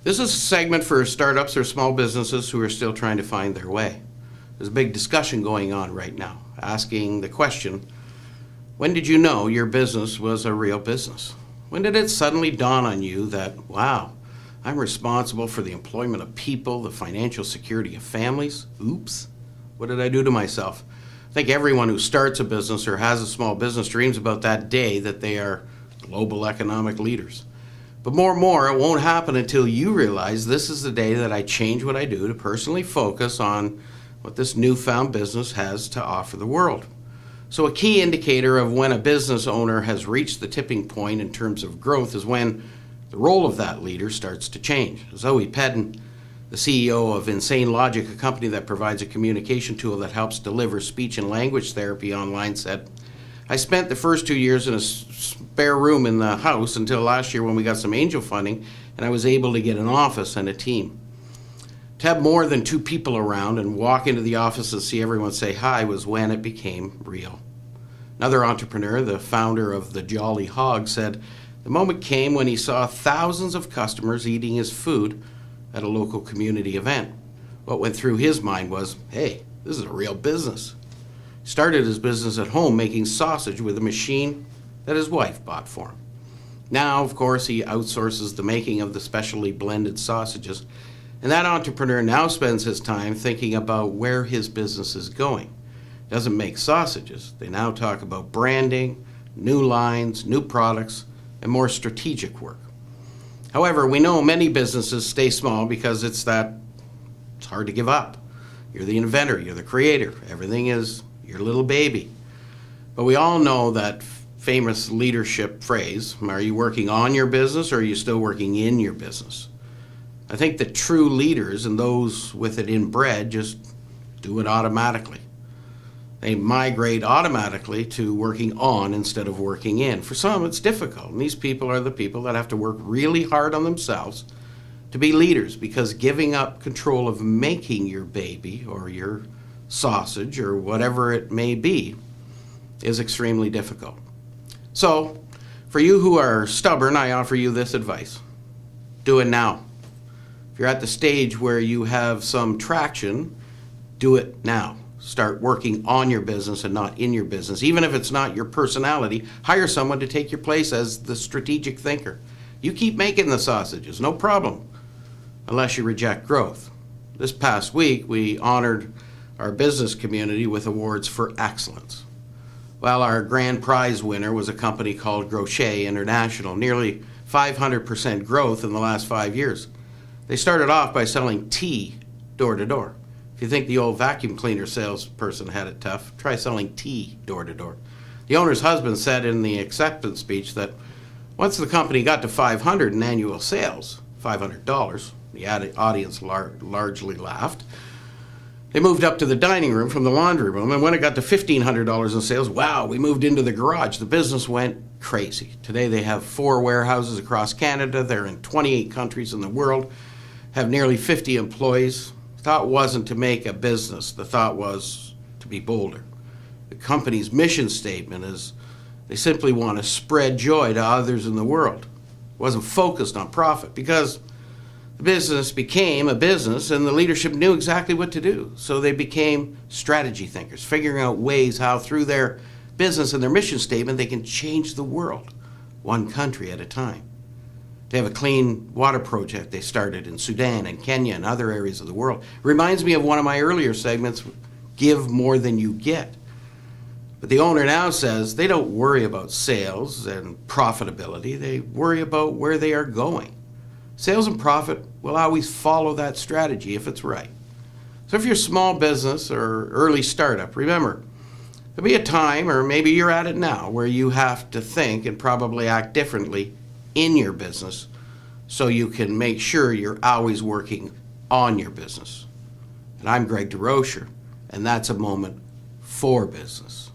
This is a segment for startups or small businesses who are still trying to find their way. There's a big discussion going on right now, asking the question, when did you know your business was a real business? When did it suddenly dawn on you that, wow, I'm responsible for the employment of people, the financial security of families? Oops, what did I do to myself? I think everyone who starts a business or has a small business dreams about that day that they are global economic leaders. But more and more, it won't happen until you realize this is the day that I change what I do to personally focus on what this newfound business has to offer the world. So a key indicator of when a business owner has reached the tipping point in terms of growth is when the role of that leader starts to change. Zoe Pedden, the CEO of Insane Logic, a company that provides a communication tool that helps deliver speech and language therapy online, said, I spent the first 2 years in a spare room in the house until last year when we got some angel funding and I was able to get an office and a team. To have more than 2 people around and walk into the office and see everyone say hi was when it became real. Another entrepreneur, the founder of the Jolly Hog, said the moment came when he saw thousands of customers eating his food at a local community event. What went through his mind was, hey, this is a real business. He started his business at home making sausage with a machine that his wife bought for him. Now, of course, he outsources the making of the specially blended sausages, and that entrepreneur now spends his time thinking about where his business is going. He doesn't make sausages. They now talk about branding, new lines, new products, and more strategic work. However, we know many businesses stay small because it's hard to give up. You're the inventor, you're the creator, everything is your little baby. But we all know that famous leadership phrase, are you working on your business or are you still working in your business? I think the true leaders and those with it inbred just do it automatically. They migrate automatically to working on instead of working in. For some, it's difficult, and these people are the people that have to work really hard on themselves to be leaders, because giving up control of making your baby or your sausage or whatever it may be is extremely difficult. So, for you who are stubborn, I offer you this advice. Do it now. If you're at the stage where you have some traction, do it now. Start working on your business and not in your business. Even if it's not your personality, hire someone to take your place as the strategic thinker. You keep making the sausages, no problem, unless you reject growth. This past week, we honored our business community with awards for excellence. Well, our grand prize winner was a company called Grochet International, nearly 500% growth in the last 5 years. They started off by selling tea door to door. If you think the old vacuum cleaner salesperson had it tough, try selling tea door to door. The owner's husband said in the acceptance speech that once the company got to $500 in annual sales, $500, the audience largely laughed, they moved up to the dining room from the laundry room, and when it got to $1,500 in sales, wow, we moved into the garage. The business went crazy. Today they have 4 warehouses across Canada. They're in 28 countries in the world, have nearly 50 employees. The thought wasn't to make a business. The thought was to be bolder. The company's mission statement is they simply want to spread joy to others in the world. It wasn't focused on profit because the business became a business and the leadership knew exactly what to do. So they became strategy thinkers, figuring out ways how through their business and their mission statement they can change the world, one country at a time. They have a clean water project they started in Sudan and Kenya and other areas of the world. It reminds me of one of my earlier segments, Give More Than You Get. But the owner now says they don't worry about sales and profitability. They worry about where they are going. Sales and profit will always follow that strategy if it's right. So if you're a small business or early startup, remember, there'll be a time, or maybe you're at it now, where you have to think and probably act differently in your business so you can make sure you're always working on your business. And I'm Greg DeRocher, and that's a moment for business.